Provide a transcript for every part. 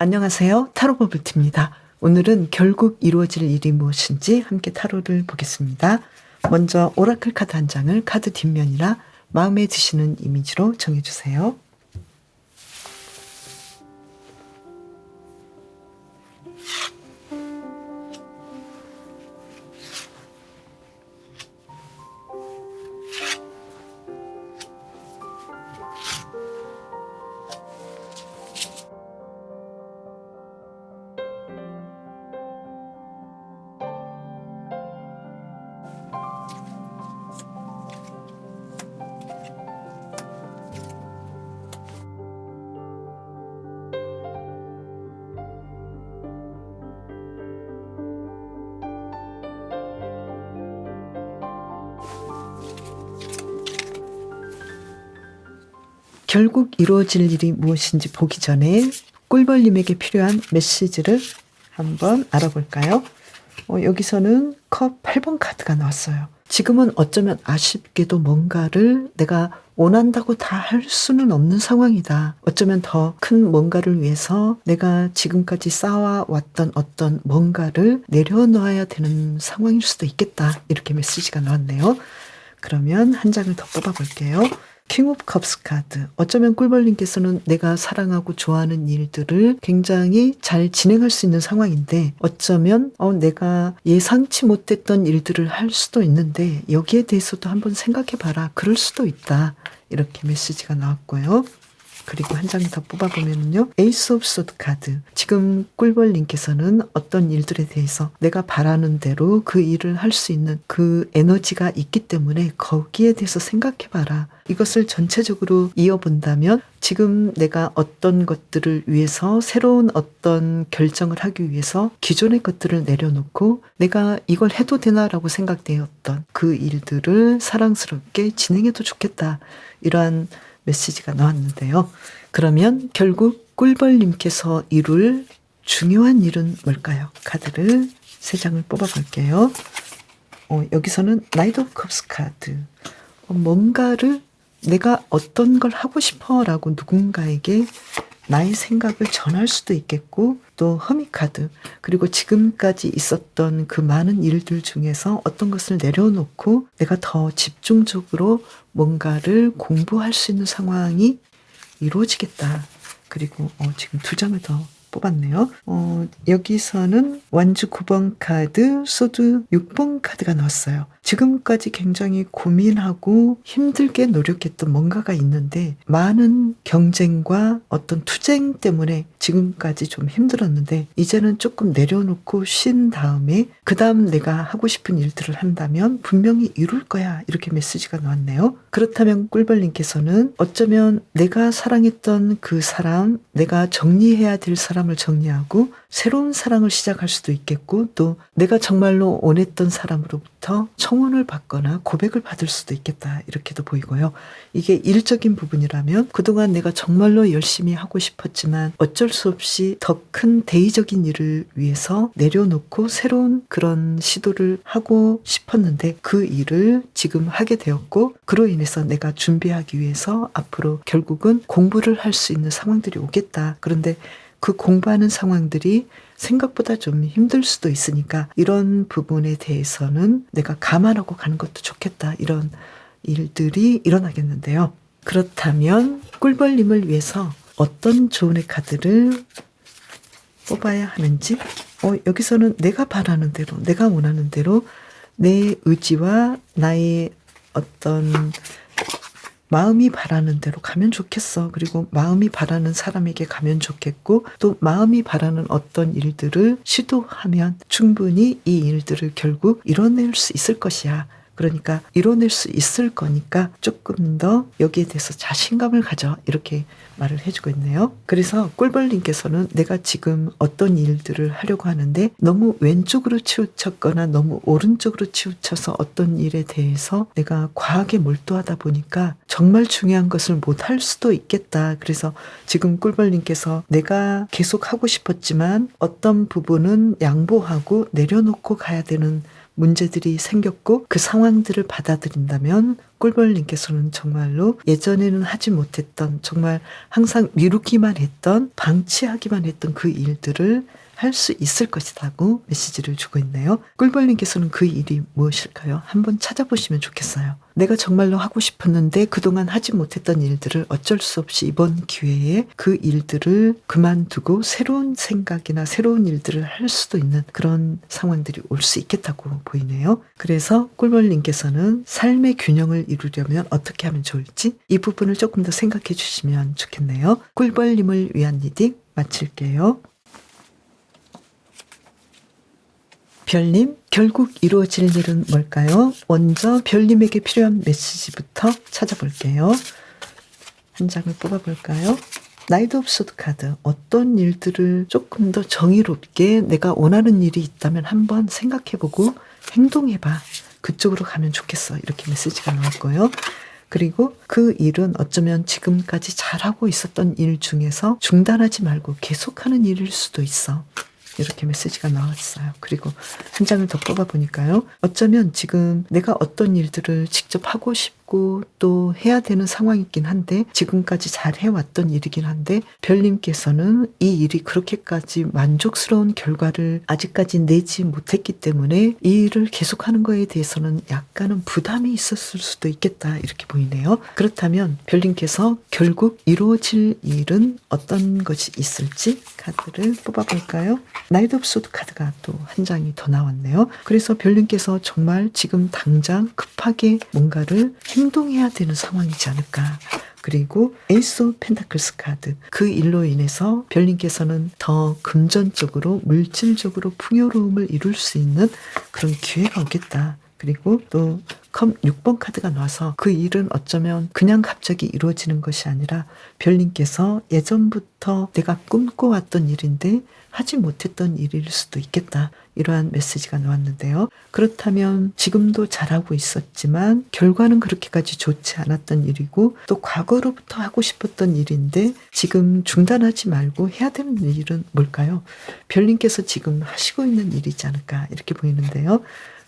안녕하세요. 타로버블티입니다. 오늘은 결국 이루어질 일이 무엇인지 함께 타로를 보겠습니다. 먼저 오라클 카드 한 장을 카드 뒷면이나 마음에 드시는 이미지로 정해주세요. 결국 이루어질 일이 무엇인지 보기 전에 꿀벌님에게 필요한 메시지를 한번 알아볼까요? 여기서는 컵 8번 카드가 나왔어요. 지금은 어쩌면 아쉽게도 뭔가를 내가 원한다고 다 할 수는 없는 상황이다. 어쩌면 더 큰 뭔가를 위해서 내가 지금까지 쌓아왔던 어떤 뭔가를 내려놓아야 되는 상황일 수도 있겠다. 이렇게 메시지가 나왔네요. 그러면 한 장을 더 뽑아볼게요. 킹 오브 컵스 카드. 어쩌면 꿀벌님께서는 내가 사랑하고 좋아하는 일들을 굉장히 잘 진행할 수 있는 상황인데 어쩌면 내가 예상치 못했던 일들을 할 수도 있는데 여기에 대해서도 한번 생각해봐라. 그럴 수도 있다. 이렇게 메시지가 나왔고요. 그리고 한 장 더 뽑아보면요. 에이스 오브 소드 카드. 지금 꿀벌님께서는 어떤 일들에 대해서 내가 바라는 대로 그 일을 할 수 있는 그 에너지가 있기 때문에 거기에 대해서 생각해봐라. 이것을 전체적으로 이어본다면 지금 내가 어떤 것들을 위해서 새로운 어떤 결정을 하기 위해서 기존의 것들을 내려놓고 내가 이걸 해도 되나라고 생각되었던 그 일들을 사랑스럽게 진행해도 좋겠다. 이러한 메시지가 나왔는데요. 그러면 결국 꿀벌님께서 이룰 중요한 일은 뭘까요? 카드를 3장을 뽑아볼게요. 여기서는 나이트 오브 컵스 카드. 뭔가를 내가 어떤 걸 하고 싶어 라고 누군가에게 나의 생각을 전할 수도 있겠고 또 허미 카드 그리고 지금까지 있었던 그 많은 일들 중에서 어떤 것을 내려놓고 내가 더 집중적으로 뭔가를 공부할 수 있는 상황이 이루어지겠다. 그리고 지금 2장을 더 뽑았네요. 여기서는 완주 9번 카드, 소드 6번 카드가 나왔어요. 지금까지 굉장히 고민하고 힘들게 노력했던 뭔가가 있는데 많은 경쟁과 어떤 투쟁 때문에 지금까지 좀 힘들었는데 이제는 조금 내려놓고 쉰 다음에 그 다음 내가 하고 싶은 일들을 한다면 분명히 이룰 거야. 이렇게 메시지가 나왔네요. 그렇다면 꿀벌님께서는 어쩌면 내가 사랑했던 그 사람, 내가 정리해야 될 사람을 정리하고 새로운 사랑을 시작할 수도 있겠고 또 내가 정말로 원했던 사람으로부터 청혼을 받거나 고백을 받을 수도 있겠다. 이렇게도 보이고요. 이게 일적인 부분이라면 그동안 내가 정말로 열심히 하고 싶었지만 어쩔 수 없이 더 큰 대의적인 일을 위해서 내려놓고 새로운 그런 시도를 하고 싶었는데 그 일을 지금 하게 되었고 그로 인해서 내가 준비하기 위해서 앞으로 결국은 공부를 할 수 있는 상황들이 오겠다. 그런데 그 공부하는 상황들이 생각보다 좀 힘들 수도 있으니까 이런 부분에 대해서는 내가 감안하고 가는 것도 좋겠다. 이런 일들이 일어나겠는데요. 그렇다면 꿀벌님을 위해서 어떤 조언의 카드를 뽑아야 하는지 여기서는 내가 바라는 대로 내가 원하는 대로 내 의지와 나의 어떤 마음이 바라는 대로 가면 좋겠어. 그리고 마음이 바라는 사람에게 가면 좋겠고 또 마음이 바라는 어떤 일들을 시도하면 충분히 이 일들을 결국 이뤄낼 수 있을 것이야. 그러니까 이뤄낼 수 있을 거니까 조금 더 여기에 대해서 자신감을 가져. 이렇게 말을 해주고 있네요. 그래서 꿀벌님께서는 내가 지금 어떤 일들을 하려고 하는데 너무 왼쪽으로 치우쳤거나 너무 오른쪽으로 치우쳐서 어떤 일에 대해서 내가 과하게 몰두하다 보니까 정말 중요한 것을 못할 수도 있겠다. 그래서 지금 꿀벌님께서 내가 계속 하고 싶었지만 어떤 부분은 양보하고 내려놓고 가야 되는 문제들이 생겼고 그 상황들을 받아들인다면 꿀벌님께서는 정말로 예전에는 하지 못했던, 정말 항상 미루기만 했던, 방치하기만 했던 그 일들을 할 수 있을 것이라고 메시지를 주고 있네요. 꿀벌님께서는 그 일이 무엇일까요? 한번 찾아보시면 좋겠어요. 내가 정말로 하고 싶었는데 그동안 하지 못했던 일들을 어쩔 수 없이 이번 기회에 그 일들을 그만두고 새로운 생각이나 새로운 일들을 할 수도 있는 그런 상황들이 올 수 있겠다고 보이네요. 그래서 꿀벌님께서는 삶의 균형을 이루려면 어떻게 하면 좋을지 이 부분을 조금 더 생각해 주시면 좋겠네요. 꿀벌님을 위한 리딩 마칠게요. 별님, 결국 이루어질 일은 뭘까요? 먼저 별님에게 필요한 메시지부터 찾아볼게요. 한 장을 뽑아볼까요? 나이트 오브 소드 카드. 어떤 일들을 조금 더 정의롭게 내가 원하는 일이 있다면 한번 생각해보고 행동해봐. 그쪽으로 가면 좋겠어. 이렇게 메시지가 나왔고요. 그리고 그 일은 어쩌면 지금까지 잘하고 있었던 일 중에서 중단하지 말고 계속하는 일일 수도 있어. 이렇게 메시지가 나왔어요. 그리고 한 장을 더 뽑아보니까요. 어쩌면 지금 내가 어떤 일들을 직접 하고 싶고 또 해야 되는 상황이긴 한데 지금까지 잘 해왔던 일이긴 한데 별님께서는 이 일이 그렇게까지 만족스러운 결과를 아직까지 내지 못했기 때문에 이 일을 계속하는 거에 대해서는 약간은 부담이 있었을 수도 있겠다 이렇게 보이네요. 그렇다면 별님께서 결국 이루어질 일은 어떤 것이 있을지 카드를 뽑아볼까요? 나이트 오브 소드 카드가 또 한 장이 더 나왔네요. 그래서 별님께서 정말 지금 당장 급하게 뭔가를 행동해야 되는 상황이지 않을까. 그리고 에이스 오브 펜타클스 카드. 그 일로 인해서 별님께서는 더 금전적으로 물질적으로 풍요로움을 이룰 수 있는 그런 기회가 오겠다. 그리고 또 6번 카드가 나와서 그 일은 어쩌면 그냥 갑자기 이루어지는 것이 아니라 별님께서 예전부터 내가 꿈꿔왔던 일인데 하지 못했던 일일 수도 있겠다. 이러한 메시지가 나왔는데요. 그렇다면 지금도 잘하고 있었지만 결과는 그렇게까지 좋지 않았던 일이고 또 과거로부터 하고 싶었던 일인데 지금 중단하지 말고 해야 되는 일은 뭘까요? 별님께서 지금 하시고 있는 일이지 않을까 이렇게 보이는데요.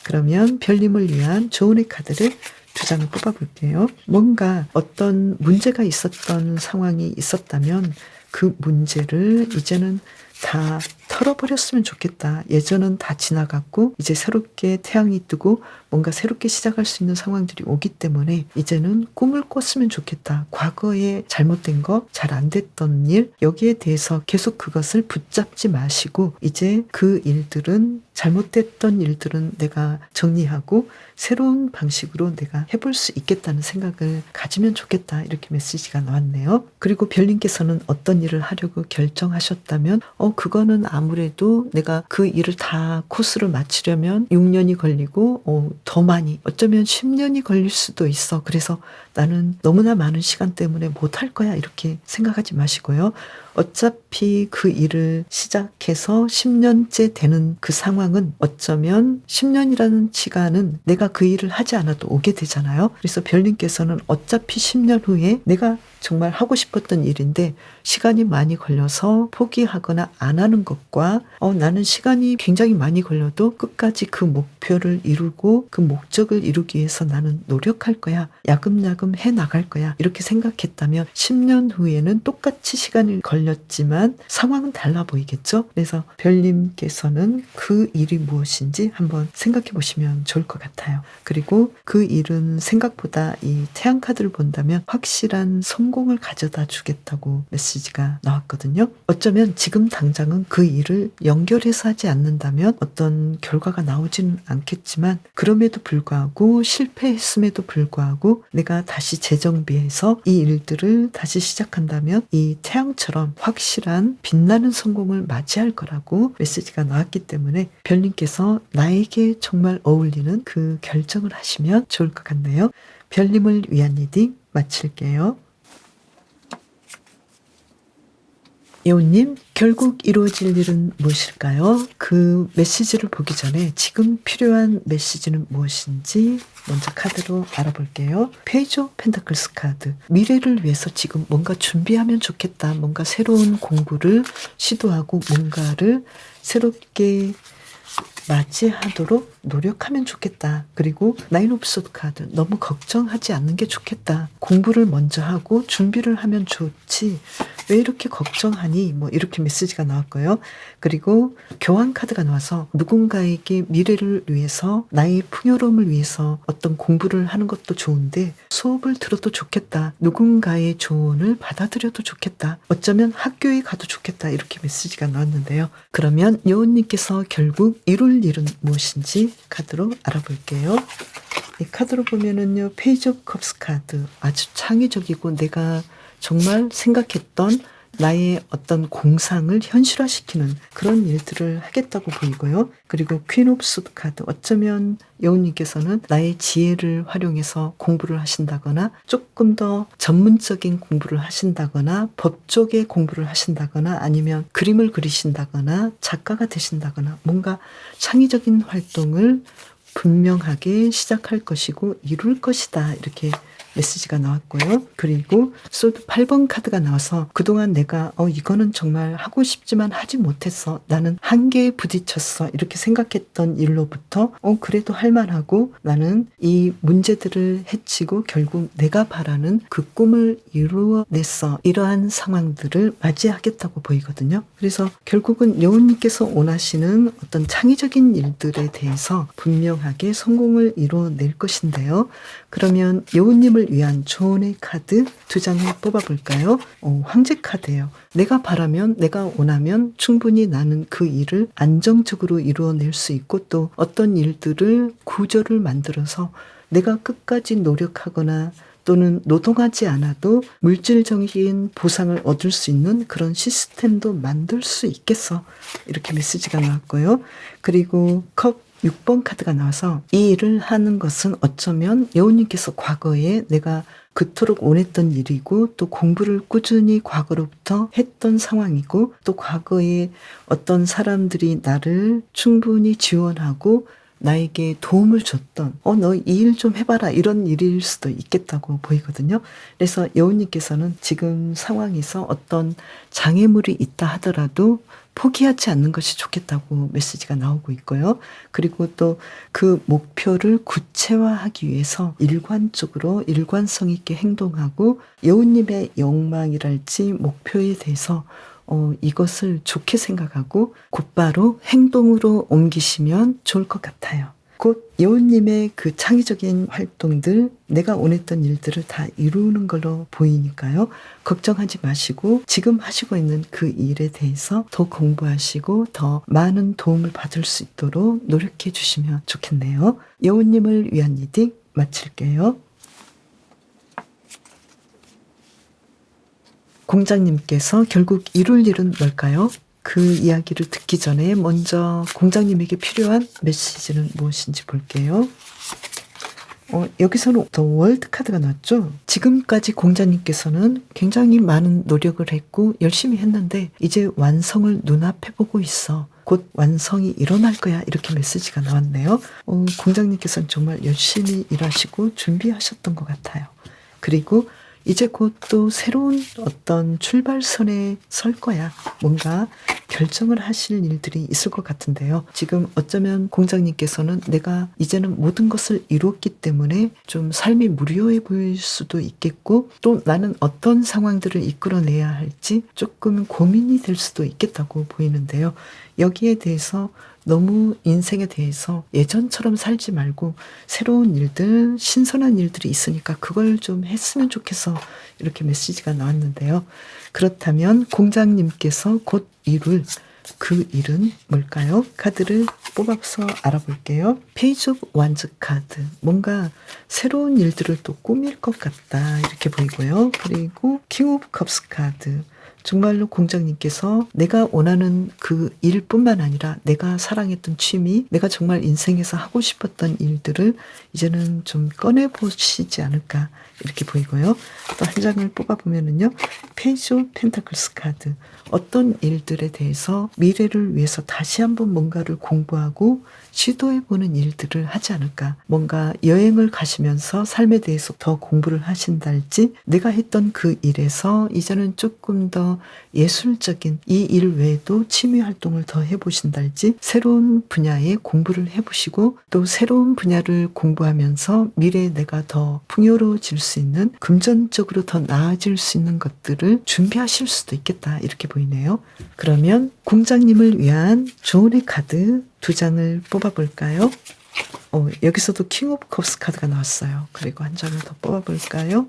그러면 별님을 위한 조언의 카드를 2장을 뽑아볼게요. 뭔가 어떤 문제가 있었던 상황이 있었다면 그 문제를 이제는 다 털어버렸으면 좋겠다. 예전은 다 지나갔고 이제 새롭게 태양이 뜨고 뭔가 새롭게 시작할 수 있는 상황들이 오기 때문에 이제는 꿈을 꿨으면 좋겠다. 과거에 잘못된 거, 잘 안 됐던 일, 여기에 대해서 계속 그것을 붙잡지 마시고 이제 그 일들은 잘못됐던 일들은 내가 정리하고 새로운 방식으로 내가 해볼 수 있겠다는 생각을 가지면 좋겠다. 이렇게 메시지가 나왔네요. 그리고 별님께서는 어떤 일을 하려고 결정하셨다면 그거는 아무래도 내가 그 일을 다 코스를 마치려면 6년이 걸리고 더 많이 어쩌면 10년이 걸릴 수도 있어. 그래서 나는 너무나 많은 시간 때문에 못할 거야 이렇게 생각하지 마시고요. 어차피 그 일을 시작해서 10년째 되는 그 상황은 어쩌면 10년이라는 시간은 내가 그 일을 하지 않아도 오게 되잖아요. 그래서 별님께서는 어차피 10년 후에 내가 정말 하고 싶었던 일인데 시간이 많이 걸려서 포기하거나 안 하는 것과 나는 시간이 굉장히 많이 걸려도 끝까지 그 목표를 이루고 그 목적을 이루기 위해서 나는 노력할 거야. 야금야금 해 나갈 거야. 이렇게 생각했다면 10년 후에는 똑같이 시간이 걸렸지만 상황은 달라 보이겠죠? 그래서 별님께서는 그 일이 무엇인지 한번 생각해 보시면 좋을 것 같아요. 그리고 그 일은 생각보다 이 태양 카드를 본다면 확실한 성공을 가져다 주겠다고 메시지가 나왔거든요. 어쩌면 지금 당장은 그 일을 연결해서 하지 않는다면 어떤 결과가 나오지는 않겠지만 그럼에도 불구하고 실패했음에도 불구하고 내가 다시 재정비해서 이 일들을 다시 시작한다면 이 태양처럼 확실한 빛나는 성공을 맞이할 거라고 메시지가 나왔기 때문에 별님께서 나에게 정말 어울리는 그 결정을 하시면 좋을 것 같네요. 별님을 위한 리딩 마칠게요. 예원님, 결국 이루어질 일은 무엇일까요? 그 메시지를 보기 전에 지금 필요한 메시지는 무엇인지 먼저 카드로 알아볼게요. 페이지 오브 펜타클스 카드. 미래를 위해서 지금 뭔가 준비하면 좋겠다. 뭔가 새로운 공부를 시도하고 뭔가를 새롭게 맞이하도록 노력하면 좋겠다. 그리고 나인 오브 소드 카드, 너무 걱정하지 않는 게 좋겠다. 공부를 먼저 하고 준비를 하면 좋지. 왜 이렇게 걱정하니? 뭐 이렇게 메시지가 나왔고요. 그리고 교환 카드가 나와서 누군가에게 미래를 위해서, 나의 풍요로움을 위해서 어떤 공부를 하는 것도 좋은데 수업을 들어도 좋겠다. 누군가의 조언을 받아들여도 좋겠다. 어쩌면 학교에 가도 좋겠다. 이렇게 메시지가 나왔는데요. 그러면 여운님께서 결국 이룰 일은 무엇인지 카드로 알아볼게요. 이 카드로 보면은요, 페이지 오브 컵스 카드, 아주 창의적이고 내가 정말 생각했던 나의 어떤 공상을 현실화시키는 그런 일들을 하겠다고 보이고요. 그리고 퀸 오브 소드 카드, 어쩌면 여우님께서는 나의 지혜를 활용해서 공부를 하신다거나 조금 더 전문적인 공부를 하신다거나 법 쪽의 공부를 하신다거나 아니면 그림을 그리신다거나 작가가 되신다거나 뭔가 창의적인 활동을 분명하게 시작할 것이고 이룰 것이다. 이렇게 메시지가 나왔고요. 그리고 소드 8번 카드가 나와서 그동안 내가 이거는 정말 하고 싶지만 하지 못했어. 나는 한계에 부딪혔어. 이렇게 생각했던 일로부터 그래도 할만하고 나는 이 문제들을 해치고 결국 내가 바라는 그 꿈을 이루어냈어. 이러한 상황들을 맞이하겠다고 보이거든요. 그래서 결국은 여운님께서 원하시는 어떤 창의적인 일들에 대해서 분명하게 성공을 이루어낼 것인데요. 그러면 여운님을 위한 조언의 카드 2장을 뽑아볼까요? 황제 카드예요. 내가 바라면, 내가 원하면 충분히 나는 그 일을 안정적으로 이루어낼 수 있고 또 어떤 일들을 구조를 만들어서 내가 끝까지 노력하거나 또는 노동하지 않아도 물질적인 보상을 얻을 수 있는 그런 시스템도 만들 수 있겠어. 이렇게 메시지가 나왔고요. 그리고 컵 6번 카드가 나와서 이 일을 하는 것은 어쩌면 여우님께서 과거에 내가 그토록 원했던 일이고 또 공부를 꾸준히 과거로부터 했던 상황이고 또 과거에 어떤 사람들이 나를 충분히 지원하고 나에게 도움을 줬던 너 이 일 좀 해봐라 이런 일일 수도 있겠다고 보이거든요. 그래서 여우님께서는 지금 상황에서 어떤 장애물이 있다 하더라도 포기하지 않는 것이 좋겠다고 메시지가 나오고 있고요. 그리고 또 그 목표를 구체화하기 위해서 일관적으로 일관성 있게 행동하고 여우님의 욕망이랄지 목표에 대해서 이것을 좋게 생각하고 곧바로 행동으로 옮기시면 좋을 것 같아요. 곧 여우님의 그 창의적인 활동들, 내가 원했던 일들을 다 이루는 걸로 보이니까요. 걱정하지 마시고 지금 하시고 있는 그 일에 대해서 더 공부하시고 더 많은 도움을 받을 수 있도록 노력해 주시면 좋겠네요. 여우님을 위한 리딩 마칠게요. 공장님께서 결국 이룰 일은 뭘까요? 그 이야기를 듣기 전에 먼저 공장님에게 필요한 메시지는 무엇인지 볼게요. 여기서는 더 월드 카드가 나왔죠. 지금까지 공장님께서는 굉장히 많은 노력을 했고 열심히 했는데 이제 완성을 눈앞에 보고 있어. 곧 완성이 일어날 거야. 이렇게 메시지가 나왔네요. 공장님께서는 정말 열심히 일하시고 준비하셨던 것 같아요. 그리고 이제 곧 또 새로운 어떤 출발선에 설 거야. 뭔가 결정을 하실 일들이 있을 것 같은데요. 지금 어쩌면 공장님께서는 내가 이제는 모든 것을 이뤘기 때문에 좀 삶이 무료해 보일 수도 있겠고 또 나는 어떤 상황들을 이끌어내야 할지 조금 고민이 될 수도 있겠다고 보이는데요. 여기에 대해서 너무 인생에 대해서 예전처럼 살지 말고 새로운 일들, 신선한 일들이 있으니까 그걸 좀 했으면 좋겠어. 이렇게 메시지가 나왔는데요. 그렇다면 공장님께서 곧 이룰 그 일은 뭘까요? 카드를 뽑아서 알아볼게요. 페이지 오브 완즈 카드. 뭔가 새로운 일들을 또 꾸밀 것 같다. 이렇게 보이고요. 그리고 킹 오브 컵스 카드. 정말로 공장님께서 내가 원하는 그 일뿐만 아니라 내가 사랑했던 취미, 내가 정말 인생에서 하고 싶었던 일들을 이제는 좀 꺼내보시지 않을까 이렇게 보이고요. 또 한 장을 뽑아보면은요. 페이지 오브 펜타클스 카드. 어떤 일들에 대해서 미래를 위해서 다시 한번 뭔가를 공부하고 시도해보는 일들을 하지 않을까. 뭔가 여행을 가시면서 삶에 대해서 더 공부를 하신달지 내가 했던 그 일에서 이제는 조금 더 더 예술적인 이 일 외에도 취미 활동을 더 해보신달지 새로운 분야의 공부를 해보시고 또 새로운 분야를 공부하면서 미래에 내가 더 풍요로워질 수 있는 금전적으로 더 나아질 수 있는 것들을 준비하실 수도 있겠다 이렇게 보이네요. 그러면 공장님을 위한 조언의 카드 2장을 뽑아볼까요? 여기서도 킹 오브 컵스 카드가 나왔어요. 그리고 한 장을 더 뽑아볼까요?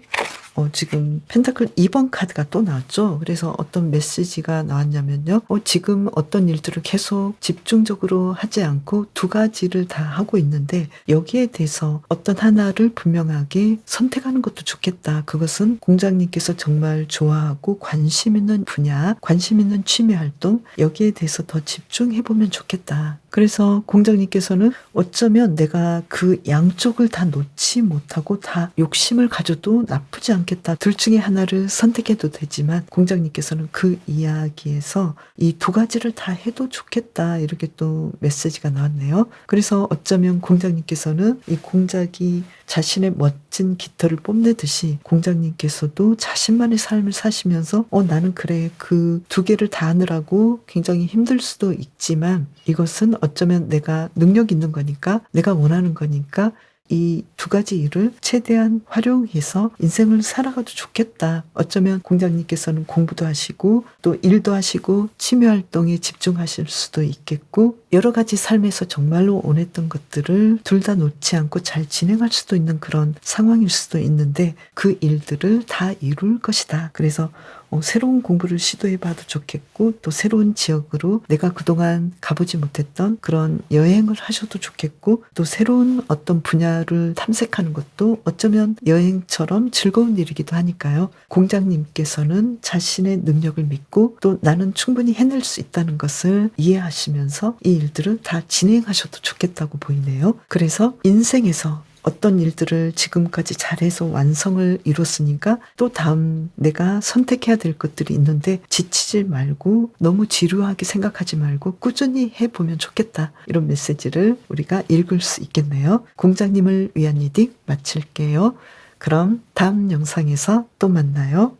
지금 펜타클 2번 카드가 또 나왔죠. 그래서 어떤 메시지가 나왔냐면요. 지금 어떤 일들을 계속 집중적으로 하지 않고 2가지를 다 하고 있는데 여기에 대해서 어떤 하나를 분명하게 선택하는 것도 좋겠다. 그것은 공장님께서 정말 좋아하고 관심 있는 분야, 관심 있는 취미 활동 여기에 대해서 더 집중해보면 좋겠다. 그래서 공장님께서는 어쩌면 내가 그 양쪽을 다 놓지 못하고 다 욕심을 가져도 나쁘지 않겠다. 둘 중에 하나를 선택해도 되지만 공장님께서는 그 이야기에서 이 2가지를 다 해도 좋겠다. 이렇게 또 메시지가 나왔네요. 그래서 어쩌면 공장님께서는 이 공작이 자신의 멋진 깃털을 뽐내듯이 공장님께서도 자신만의 삶을 사시면서 나는 그래 그 2개를 다 하느라고 굉장히 힘들 수도 있지만 이것은 어쩌면 내가 능력 있는 거니까 내가 원하는 거니까 이 2가지 일을 최대한 활용해서 인생을 살아가도 좋겠다. 어쩌면 공장님께서는 공부도 하시고 또 일도 하시고 취미 활동에 집중하실 수도 있겠고 여러 가지 삶에서 정말로 원했던 것들을 둘 다 놓지 않고 잘 진행할 수도 있는 그런 상황일 수도 있는데 그 일들을 다 이룰 것이다. 그래서 새로운 공부를 시도해봐도 좋겠고 또 새로운 지역으로 내가 그동안 가보지 못했던 그런 여행을 하셔도 좋겠고 또 새로운 어떤 분야를 탐색하는 것도 어쩌면 여행처럼 즐거운 일이기도 하니까요. 공장님께서는 자신의 능력을 믿고 또 나는 충분히 해낼 수 있다는 것을 이해하시면서 이 일들을 다 진행하셔도 좋겠다고 보이네요. 그래서 인생에서 어떤 일들을 지금까지 잘해서 완성을 이뤘으니까 또 다음 내가 선택해야 될 것들이 있는데 지치지 말고 너무 지루하게 생각하지 말고 꾸준히 해보면 좋겠다. 이런 메시지를 우리가 읽을 수 있겠네요. 공장님을 위한 리딩 마칠게요. 그럼 다음 영상에서 또 만나요.